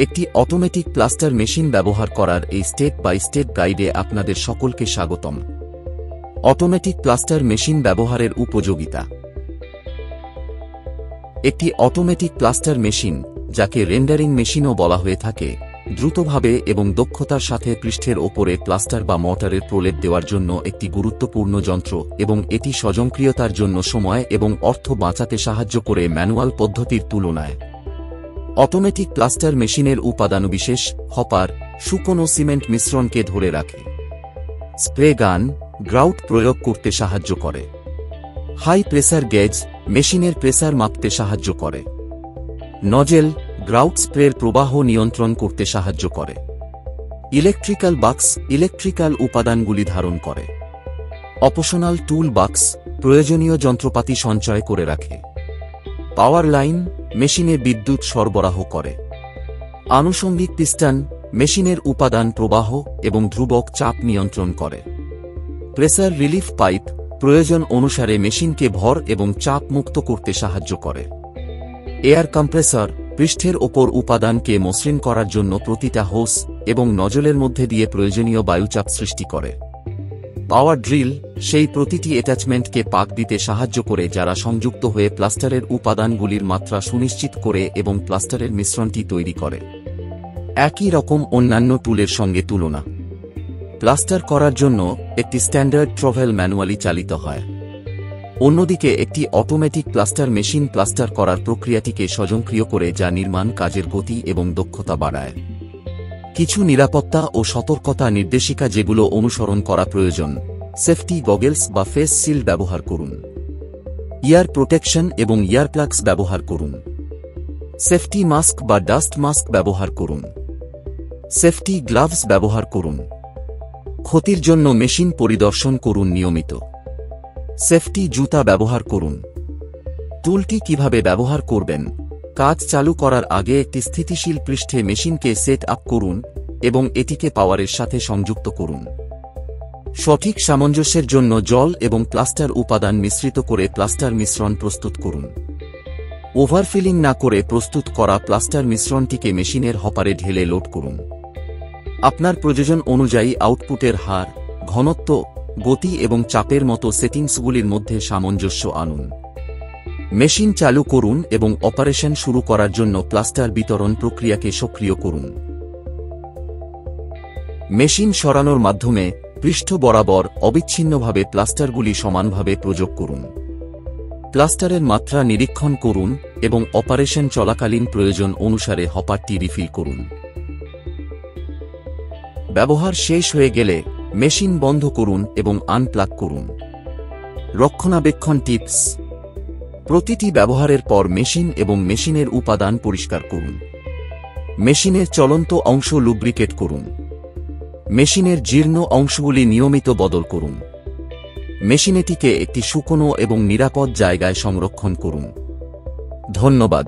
একটি automatic plaster machine ব্যবহার করার এই স্টেপ বাই স্টেপ গাইডে আপনাদের সকলকে স্বাগতম। অটোমেটিক প্লাস্টার মেশিন ব্যবহারের উপযোগিতা। একটি অটোমেটিক প্লাস্টার মেশিন, যাকে রেন্ডারিং মেশিনও বলা হয়ে থাকে, দ্রুতভাবে এবং দক্ষতার সাথে পৃষ্ঠের ওপরে প্লাস্টার বা মর্টারের প্রলেপ দেওয়ার জন্য একটি গুরুত্বপূর্ণ যন্ত্র এবং এটি স্বয়ংক্রিয়তার জন্য সময় এবং অর্থ বাঁচাতে সাহায্য করে ম্যানুয়াল পদ্ধতির তুলনায়। অটোমেটিক প্লাস্টার মেশিনের উপাদানবিশেষ হপার শুকনো সিমেন্ট মিশ্রণকে ধরে রাখে, স্প্রে গান গ্রাউট প্রয়োগ করতে সাহায্য করে, হাই প্রেসার গেজ মেশিনের প্রেসার মাপতে সাহায্য করে, নজেল গ্রাউট স্প্রের প্রবাহ নিয়ন্ত্রণ করতে সাহায্য করে, ইলেকট্রিক্যাল বাক্স ইলেকট্রিক্যাল উপাদানগুলি ধারণ করে, অপশনাল টুল বাক্স প্রয়োজনীয় যন্ত্রপাতি সঞ্চয় করে রাখে, পাওয়ার লাইন মেশিনে বিদ্যুৎ সরবরাহ করে, আনুষঙ্গিক পিস্টন মেশিনের উপাদান প্রবাহ এবং ধ্রুবক চাপ নিয়ন্ত্রণ করে, প্রেসার রিলিফ পাইপ প্রয়োজন অনুসারে মেশিনকে ভর এবং চাপ মুক্ত করতে সাহায্য করে, এয়ার কম্প্রেসর পৃষ্ঠের ওপর উপাদানকে মসৃণ করার জন্য প্রতিটা হোস এবং নজলের মধ্যে দিয়ে প্রয়োজনীয় বায়ুচাপ সৃষ্টি করে, পাওয়ার ড্রিল সেই প্রতিটি অ্যাটাচমেন্টকে পাক দিতে সাহায্য করে যারা সংযুক্ত হয়ে প্লাস্টারের উপাদানগুলির মাত্রা সুনিশ্চিত করে এবং প্লাস্টারের মিশ্রণটি তৈরি করে। একই রকম অন্যান্য টুলের সঙ্গে তুলনা। প্লাস্টার করার জন্য একটি স্ট্যান্ডার্ড ট্রভেল ম্যানুয়ালি চালিত হয়, অন্যদিকে একটি অটোমেটিক প্লাস্টার মেশিন প্লাস্টার করার প্রক্রিয়াটিকে স্বয়ংক্রিয় করে, যা নির্মাণ কাজের গতি এবং দক্ষতা বাড়ায়। কিছু নিরাপত্তা ও সতর্কতা নির্দেশিকা যেগুলো অনুসরণ করা প্রয়োজন: সেফটি গগলস বা ফেস শিল্ড ব্যবহার করুন, ইয়ার প্রোটেকশন এবং ইয়ারপ্লাগস ব্যবহার করুন, সেফটি মাস্ক বা ডাস্ট মাস্ক ব্যবহার করুন, সেফটি গ্লাভস ব্যবহার করুন, ক্ষতির জন্য মেশিন পরিদর্শন করুন নিয়মিত, সেফটি জুতা ব্যবহার করুন। টুলটি কিভাবে ব্যবহার করবেন: কাজ চালু করার আগে একটি স্থিতিশীল পৃষ্ঠে মেশিনকে সেট আপ করুন এবং এটিকে পাওয়ারের সাথে সংযুক্ত করুন। সঠিক সামঞ্জস্যের জন্য জল এবং প্লাস্টার উপাদান মিশ্রিত করে প্লাস্টার মিশ্রণ প্রস্তুত করুন। ওভারফিলিং না করে প্রস্তুত করা প্লাস্টার মিশ্রণটিকে মেশিনের হপারে ঢেলে লোড করুন। আপনার প্রয়োজন অনুযায়ী আউটপুটের হার, ঘনত্ব, গতি এবং চাপের মতো সেটিংসগুলির মধ্যে সামঞ্জস্য আনুন। মেশিন চালু করুন এবং অপারেশন শুরু করার জন্য প্লাস্টার বিতরণ প্রক্রিয়াকে সক্রিয় করুন। মেশিন সরানোর মাধ্যমে পৃষ্ঠ বরাবর অবিচ্ছিন্নভাবে প্লাস্টারগুলি সমানভাবে প্রয়োগ করুন। প্লাস্টারের মাত্রা নিরীক্ষণ করুন এবং অপারেশন চলাকালীন প্রয়োজন অনুসারে হপারটি রিফিল করুন। ব্যবহার শেষ হয়ে গেলে মেশিন বন্ধ করুন এবং আনপ্লাগ করুন। রক্ষণাবেক্ষণ টিপস: প্রতিটি ব্যবহারের পর মেশিন এবং মেশিনের উপাদান পরিষ্কার করুন। মেশিনের চলন্ত অংশ লুব্রিকেট করুন। মেশিনের জীর্ণ অংশগুলি নিয়মিত বদল করুন। মেশিনটিকে একটি শুকনো এবং নিরাপদ জায়গায় সংরক্ষণ করুন। ধন্যবাদ।